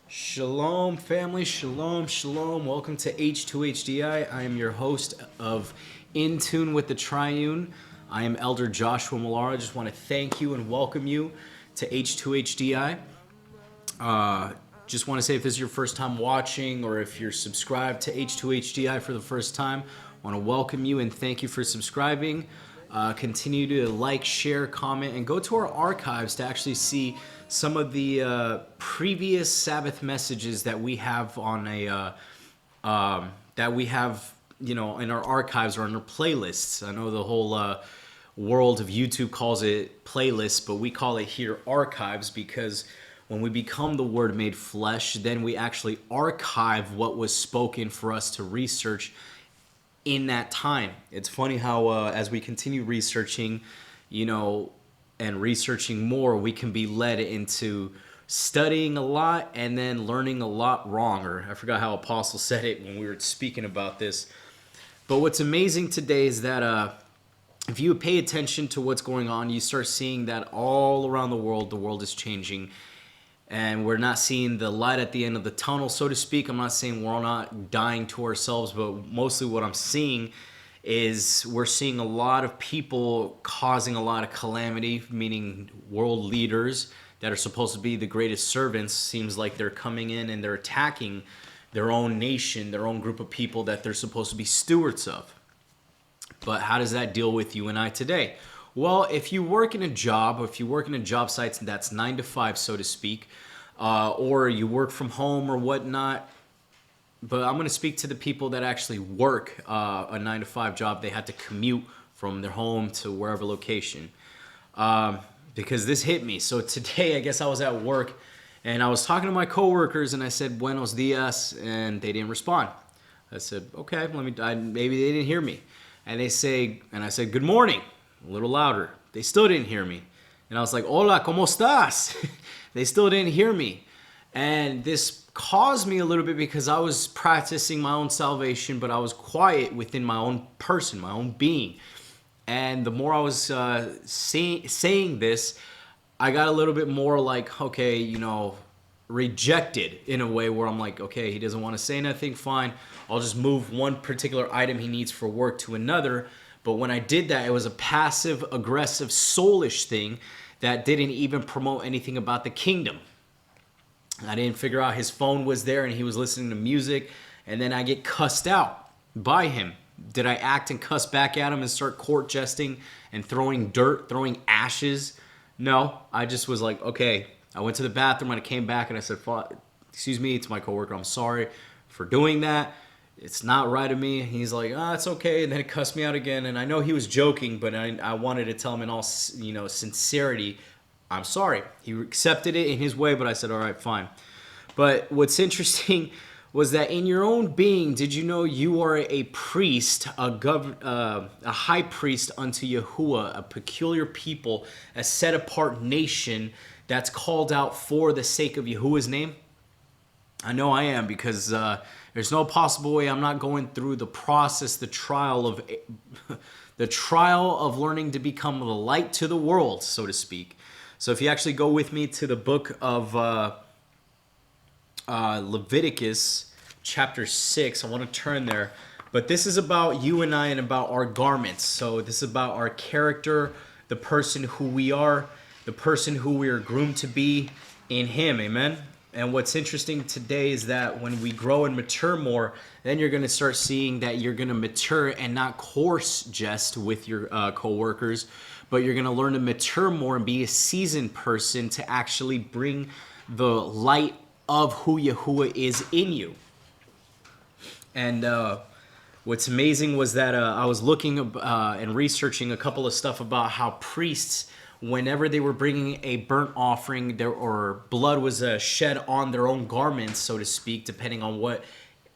Shalom, family. Shalom, shalom. Welcome to H2HDI. I am your host of Intune with the Triune. I am Elder Joshua Millar. I just want to thank you and welcome you to H2HDI. Just want to say if this is your first time watching or if you're subscribed to H2HDI for the first time, I want to welcome you and thank you for subscribing. Continue to like, share, comment, and go to our archives to actually see some of the previous Sabbath messages that we have on a in our archives or in our playlists. I know the whole world of YouTube calls it playlists, but we call it here archives because when we become the Word made flesh, then we actually archive what was spoken for us to research in that time. It's funny how as we continue researching, and researching more, we can be led into studying a lot and then learning a lot wrong. Or I forgot how Apostle said it when we were speaking about this. But what's amazing today is that if you pay attention to what's going on, you start seeing that all around the world is changing. And we're not seeing the light at the end of the tunnel, so to speak. I'm not saying we're all not dying to ourselves, but mostly what I'm seeing is we're seeing a lot of people causing a lot of calamity, meaning world leaders that are supposed to be the greatest servants. Seems like they're coming in and they're attacking their own nation, their own group of people that they're supposed to be stewards of. But how does that deal with you and I today? Well, if you work in a job, or if you work in a job site that's 9 to 5, so to speak, or you work from home or whatnot, but I'm going to speak to the people that actually work a 9 to 5 job. They had to commute from their home to wherever location because this hit me. So today, I guess I was at work and I was talking to my coworkers and I said, "Buenos dias," and they didn't respond. I said, "Okay, maybe they didn't hear me." And I said, "Good morning," a little louder. They still didn't hear me. And I was like, "Hola, ¿cómo estás?" They still didn't hear me. And this caused me a little bit because I was practicing my own salvation, but I was quiet within my own person, my own being. And the more I was saying this, I got a little bit more like, okay, rejected in a way where I'm like, okay, he doesn't want to say nothing, fine. I'll just move one particular item he needs for work to another. But when I did that, it was a passive, aggressive, soulish thing that didn't even promote anything about the kingdom. I didn't figure out his phone was there and he was listening to music, and then I get cussed out by him. Did I act and cuss back at him and start court jesting and throwing dirt, throwing ashes? No, I just was like, okay. I went to the bathroom and I came back and I said, "Excuse me," to my coworker, "I'm sorry for doing that. It's not right of me." He's like, "It's okay." And then he cussed me out again. And I know he was joking, but I wanted to tell him in all, sincerity, I'm sorry. He accepted it in his way, but I said, all right, fine. But what's interesting was that in your own being, did you know you are a priest, a high priest unto Yahuah, a peculiar people, a set-apart nation that's called out for the sake of Yahuwah's name? I know I am, because there's no possible way I'm not going through the process, the trial of learning to become the light to the world, so to speak. So if you actually go with me to the book of Leviticus chapter 6, I want to turn there. But this is about you and I and about our garments. So this is about our character, the person who we are, the person who we are groomed to be in Him. Amen? And what's interesting today is that when we grow and mature more, then you're going to start seeing that you're going to mature and not coarse jest with your co-workers, but you're going to learn to mature more and be a seasoned person to actually bring the light of who Yahuwah is in you. And what's amazing was that I was looking and researching a couple of stuff about how priests, whenever they were bringing a burnt offering or blood was shed on their own garments, so to speak, depending on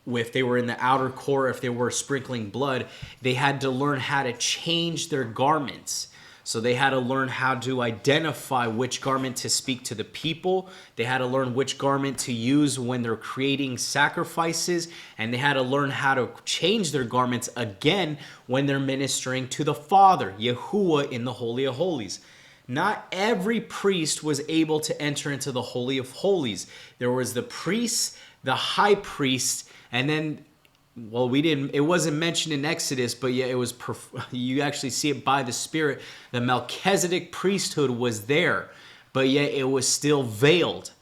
if they were in the outer court, if they were sprinkling blood, they had to learn how to change their garments. So they had to learn how to identify which garment to speak to the people. They had to learn which garment to use when they're creating sacrifices. And they had to learn how to change their garments again when they're ministering to the Father, Yahuwah, in the Holy of Holies. not every priest was able to enter into the Holy of Holies. There was the priests, the high priest, and then, well, it wasn't mentioned in Exodus, but yeah, you actually see it by the Spirit. The Melchizedek priesthood was there, but yet it was still veiled.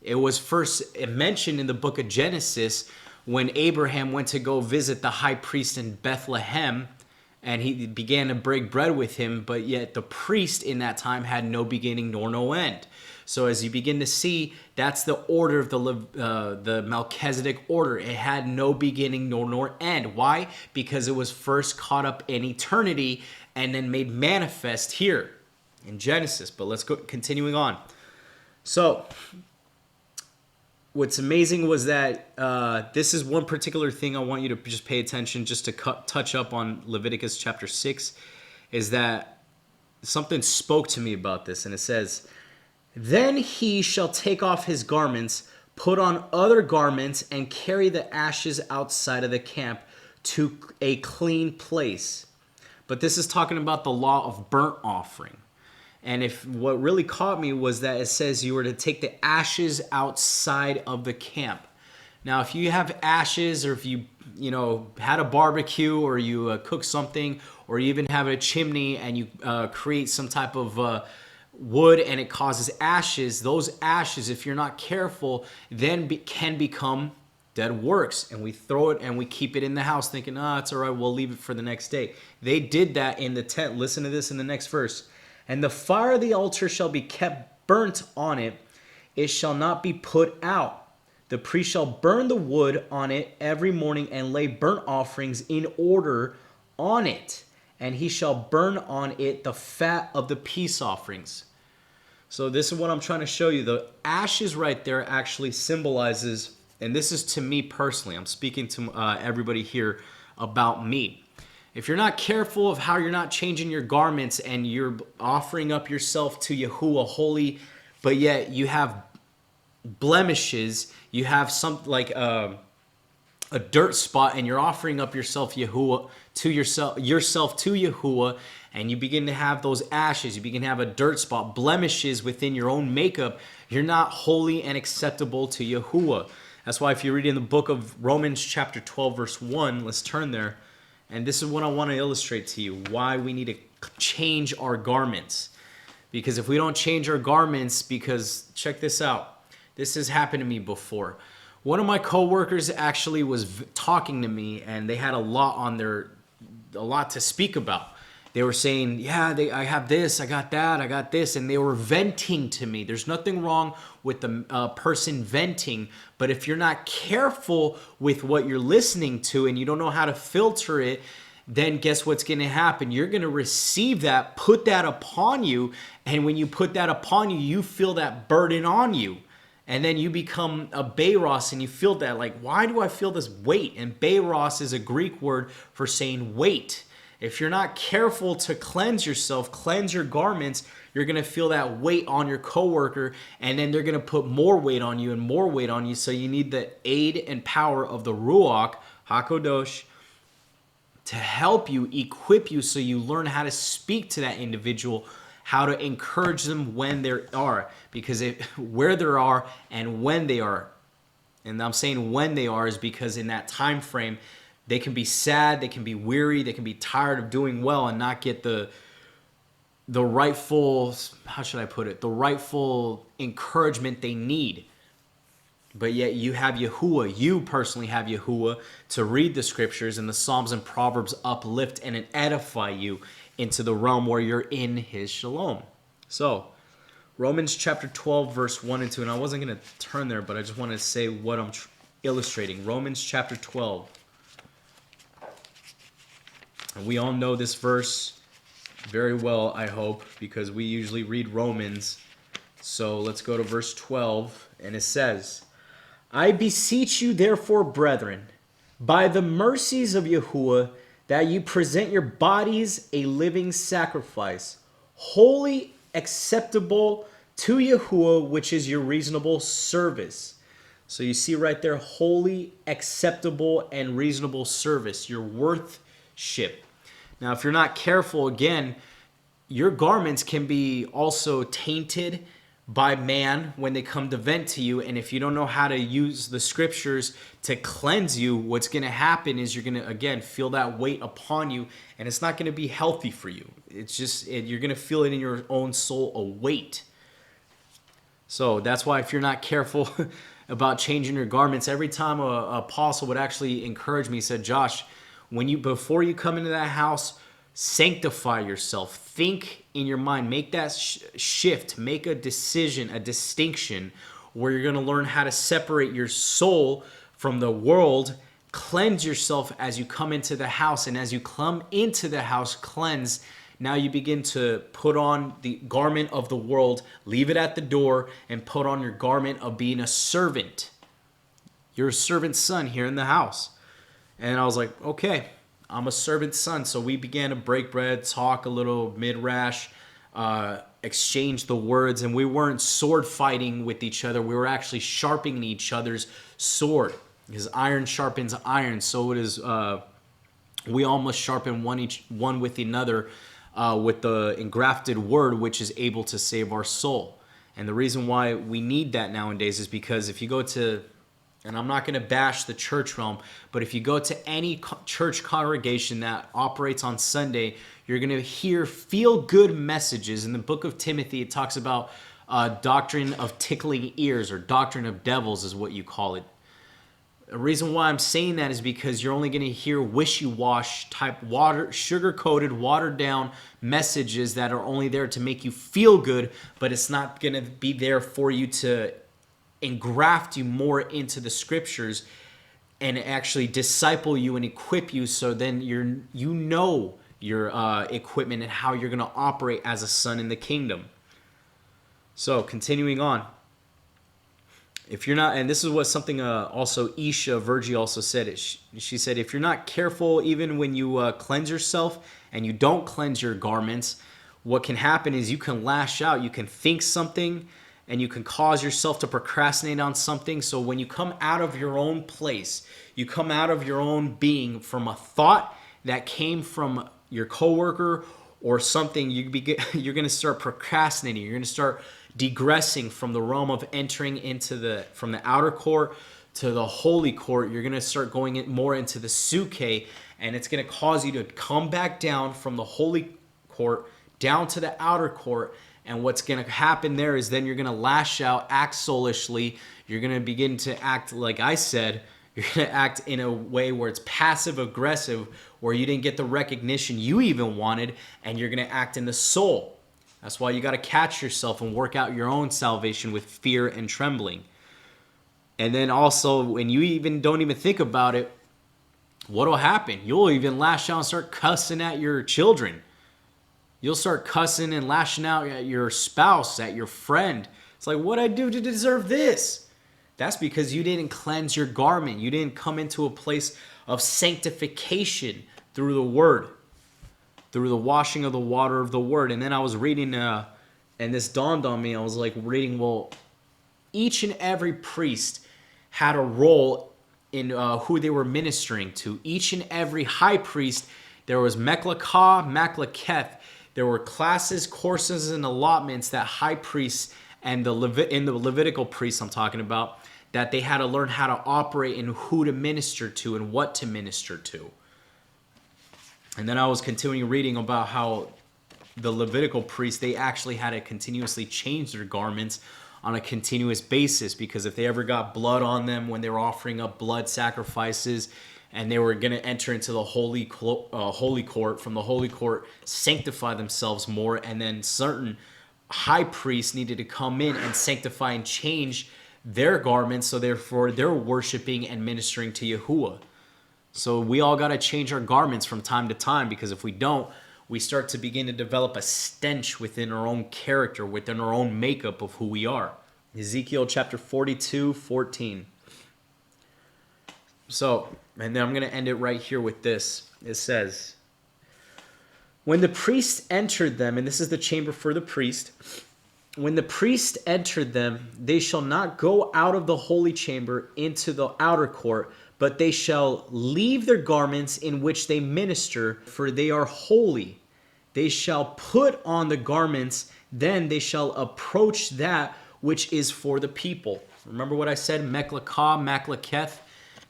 It was first mentioned in the book of Genesis when Abraham went to go visit the high priest in Bethlehem, and he began to break bread with him, but yet the priest in that time had no beginning nor no end. So as you begin to see, that's the order of the Melchizedek order. It had no beginning nor end. Why? Because it was first caught up in eternity and then made manifest here in Genesis. But let's go continuing on. So what's amazing was that this is one particular thing I want you to just pay attention, just to touch up on Leviticus chapter 6, is that something spoke to me about this, and it says, "Then he shall take off his garments, put on other garments, and carry the ashes outside of the camp to a clean place." But this is talking about the law of burnt offering. And what really caught me was that it says you were to take the ashes outside of the camp. Now, if you have ashes, or if you had a barbecue, or you cook something, or you even have a chimney and you create some type of wood and it causes ashes, those ashes, if you're not careful, then can become dead works, and we throw it and we keep it in the house thinking, it's all right, we'll leave it for the next day. They did that in the tent. Listen to this in the next verse. "And the fire of the altar shall be kept burnt on it. It shall not be put out. The priest shall burn the wood on it every morning and lay burnt offerings in order on it. And he shall burn on it the fat of the peace offerings." So this is what I'm trying to show you. The ashes right there actually symbolizes, and this is to me personally, I'm speaking to everybody here about me. If you're not careful of how you're not changing your garments and you're offering up yourself to Yahuah holy, but yet you have blemishes, you have some like a dirt spot, and you're offering up yourself to Yahuah, and you begin to have those ashes, you begin to have a dirt spot, blemishes within your own makeup, you're not holy and acceptable to Yahuah. That's why if you read in the book of Romans chapter 12 verse 1, let's turn there. And this is what I want to illustrate to you, why we need to change our garments. Because if we don't change our garments, because check this out. This has happened to me before. One of my coworkers actually was talking to me, and they had a lot to speak about. They were saying, I have this, I got that, I got this, and they were venting to me. There's nothing wrong with the person venting, but if you're not careful with what you're listening to and you don't know how to filter it, then guess what's going to happen? You're going to receive that, put that upon you, and when you put that upon you, you feel that burden on you. And then you become a Beiros, and you feel that, like, why do I feel this weight? And Beiros is a Greek word for saying weight. If you're not careful to cleanse yourself, cleanse your garments, you're going to feel that weight on your coworker, and then they're going to put more weight on you and more weight on you. So you need the aid and power of the Ruach HaKodosh to help you, equip you, so you learn how to speak to that individual, how to encourage them when they are, because where they are and when they are. And I'm saying when they are is because in that time frame, they can be sad, they can be weary, they can be tired of doing well and not get the rightful, how should I put it, the rightful encouragement they need. But yet you have Yahuah, you personally have Yahuah to read the scriptures, and the Psalms and Proverbs uplift and edify you into the realm where you're in his shalom. So, Romans chapter 12, verse 1 and 2, and I wasn't going to turn there, but I just want to say what I'm illustrating. Romans chapter 12. And we all know this verse very well, I hope, because we usually read Romans. So let's go to verse 12, and it says, "I beseech you therefore, brethren, by the mercies of Yahuah, that you present your bodies a living sacrifice, holy, acceptable to Yahuah, which is your reasonable service." So you see right there, holy, acceptable, and reasonable service, your worthship. Now, if you're not careful, again, your garments can be also tainted by man when they come to vent to you. And if you don't know how to use the scriptures to cleanse you, what's going to happen is you're going to, again, feel that weight upon you, and it's not going to be healthy for you. It's just, you're going to feel it in your own soul, a weight. So that's why if you're not careful about changing your garments, every time a apostle would actually encourage me, he said, Josh, before you come into that house, sanctify yourself. Think in your mind. Make that shift. Make a decision, a distinction, where you're going to learn how to separate your soul from the world. Cleanse yourself as you come into the house. And as you come into the house, cleanse. Now you begin to put on the garment of the world. Leave it at the door and put on your garment of being a servant. You're a servant's son here in the house. And I was like, okay, I'm a servant's son. So we began to break bread, talk a little midrash, exchange the words, and we weren't sword fighting with each other. We were actually sharpening each other's sword, because iron sharpens iron. So it is. We almost sharpen one with another with the engrafted word, which is able to save our soul. And the reason why we need that nowadays is because if you go to, and I'm not going to bash the church realm, but if you go to any church congregation that operates on Sunday, you're going to hear feel-good messages. In the book of Timothy, it talks about doctrine of tickling ears, or doctrine of devils is what you call it. The reason why I'm saying that is because you're only going to hear wishy-wash type sugar-coated, watered-down messages that are only there to make you feel good, but it's not going to be there for you to engraft you more into the scriptures and actually disciple you and equip you, so then you know your equipment and how you're going to operate as a son in the kingdom. So continuing on, if you're not, and this is what something also Isha Virgie also said it. She said, if you're not careful, even when you cleanse yourself and you don't cleanse your garments, what can happen is you can lash out. You can think something, and you can cause yourself to procrastinate on something. So when you come out of your own place, you come out of your own being from a thought that came from your coworker or something, you're going to start procrastinating. You're going to start degressing from the realm of entering into from the outer court to the holy court. You're going to start going more into the suke, and it's going to cause you to come back down from the holy court down to the outer court. And what's going to happen there is then you're going to lash out, act soulishly. You're going to begin to act, like I said, you're going to act in a way where it's passive aggressive, where you didn't get the recognition you even wanted, and you're going to act in the soul. That's why you got to catch yourself and work out your own salvation with fear and trembling. And then also, when you even don't even think about it, what'll happen? You'll even lash out and start cussing at your children. You'll start cussing and lashing out at your spouse, at your friend. It's like, what'd I do to deserve this? That's because you didn't cleanse your garment. You didn't come into a place of sanctification through the word, through the washing of the water of the word. And then I was reading, and this dawned on me. I was like reading, well, each and every priest had a role in who they were ministering to. Each and every high priest, there was Meklakah, Maklaketh. There were classes, courses, and allotments that high priests and in the Levitical priests I'm talking about, that they had to learn how to operate and who to minister to and what to minister to. And then I was continuing reading about how the Levitical priests, they actually had to continuously change their garments on a continuous basis, because if they ever got blood on them when they were offering up blood sacrifices, and they were going to enter into the holy court, from the holy court, sanctify themselves more, and then certain high priests needed to come in and sanctify and change their garments, so therefore they're worshiping and ministering to Yahuah. So we all got to change our garments from time to time, because if we don't, we start to begin to develop a stench within our own character, within our own makeup of who we are. Ezekiel chapter 42:14. So, and then I'm going to end it right here with this. It says, when the priest entered them, and this is the chamber for the priest, when the priest entered them, they shall not go out of the holy chamber into the outer court, but they shall leave their garments in which they minister, for they are holy. They shall put on the garments, then they shall approach that which is for the people. Remember what I said, meklakah, maklaketh?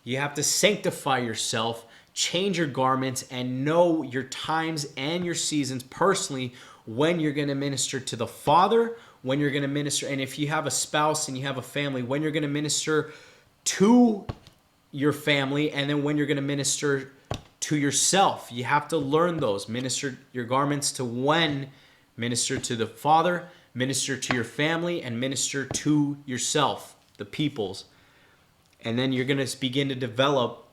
You have to sanctify yourself, change your garments, and know your times and your seasons personally when you're going to minister to the Father, when you're going to minister, and if you have a spouse and you have a family, when you're going to minister to your family, and then when you're going to minister to yourself. You have to learn those. Minister your garments to when, minister to the Father, minister to your family, and minister to yourself, the peoples. And then you're going to begin to develop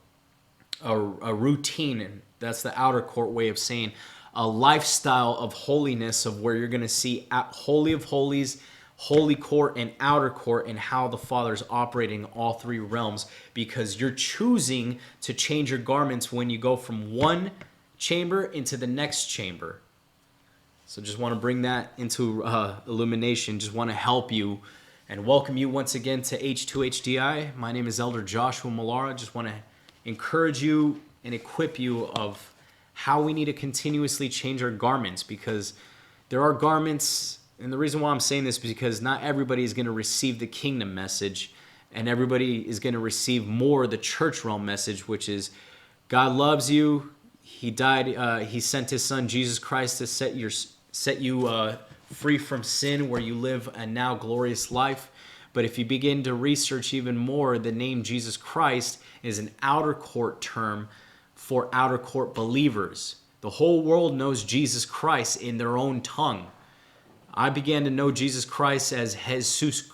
a routine, and that's the outer court way of saying a lifestyle of holiness, of where you're going to see Holy of Holies, Holy Court, and Outer Court, and how the Father's operating all three realms, because you're choosing to change your garments when you go from one chamber into the next chamber. So just want to bring that into illumination. Just want to help you and welcome you once again to H2HDI. My name is Elder Joshua Malara. Just want to encourage you and equip you of how we need to continuously change our garments, because there are garments, and the reason why I'm saying this is because not everybody is going to receive the kingdom message, and everybody is going to receive more the church realm message, which is God loves you. He died. He sent his son Jesus Christ to set you free from sin, where you live a now glorious life. But if you begin to research even more, the name Jesus Christ is an outer court term for outer court believers. The whole world knows Jesus Christ in their own tongue. I began to know Jesus Christ as Jesus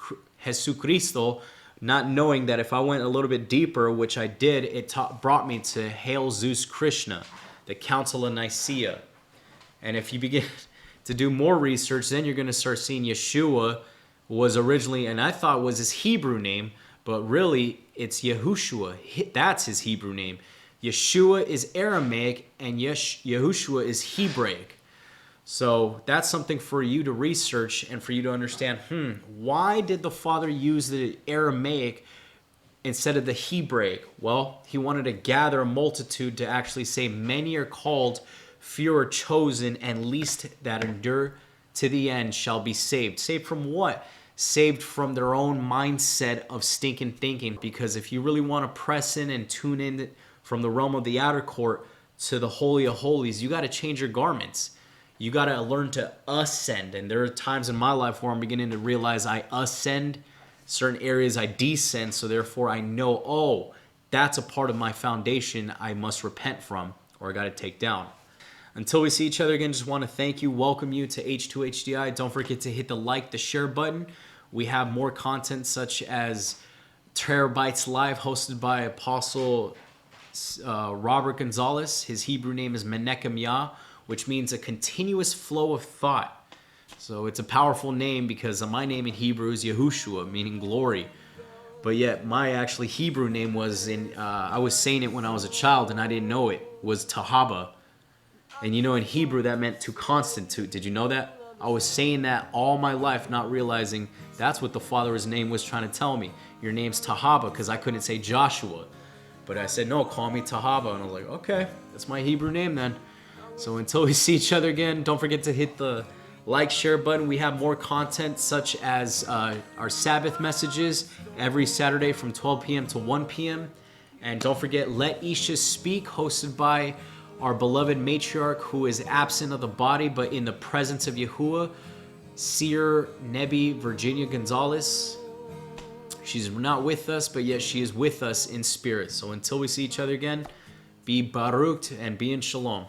Cristo, not knowing that if I went a little bit deeper, which I did, it brought me to Hail Zeus Krishna, the Council of Nicaea. And if you begin to do more research, then you're going to start seeing Yeshua was originally, and I thought was his Hebrew name, but really it's Yahushua. That's his Hebrew name. Yeshua is Aramaic, and Yahushua is Hebraic. So that's something for you to research and for you to understand, why did the Father use the Aramaic instead of the Hebraic? Well, he wanted to gather a multitude to actually say, many are called, few are chosen, and least that endure to the end shall be saved. Saved from what? Saved from their own mindset of stinking thinking. Because if you really want to press in and tune in from the realm of the outer court to the Holy of Holies, you got to change your garments. You got to learn to ascend. And there are times in my life where I'm beginning to realize I ascend, certain areas I descend. So therefore I know, oh, that's a part of my foundation I must repent from, or I got to take down. Until we see each other again, just want to thank you, welcome you to H2HDI. Don't forget to hit the like, the share button. We have more content such as TerrorBites Live, hosted by Apostle Robert Gonzalez. His Hebrew name is Menachem Yah, which means a continuous flow of thought. So it's a powerful name because my name in Hebrew is Yahushua, meaning glory. But yet my actually Hebrew name was I was saying it when I was a child and I didn't know it, was Tahaba. And you know, in Hebrew that meant to constitute. Did you know that? I was saying that all my life, not realizing that's what the Father's name was trying to tell me. Your name's Tahaba, because I couldn't say Joshua. But I said, no, call me Tahaba. And I was like, okay, that's my Hebrew name then. So until we see each other again, don't forget to hit the like, share button. We have more content such as our Sabbath messages every Saturday from 12 p.m. to 1 p.m. And don't forget, Let Isha Speak, hosted by our beloved matriarch who is absent of the body but in the presence of Yahuah, Seer Nebi Virginia Gonzalez. She's not with us, but yet she is with us in spirit. So until we see each other again, be Baruch and be in Shalom.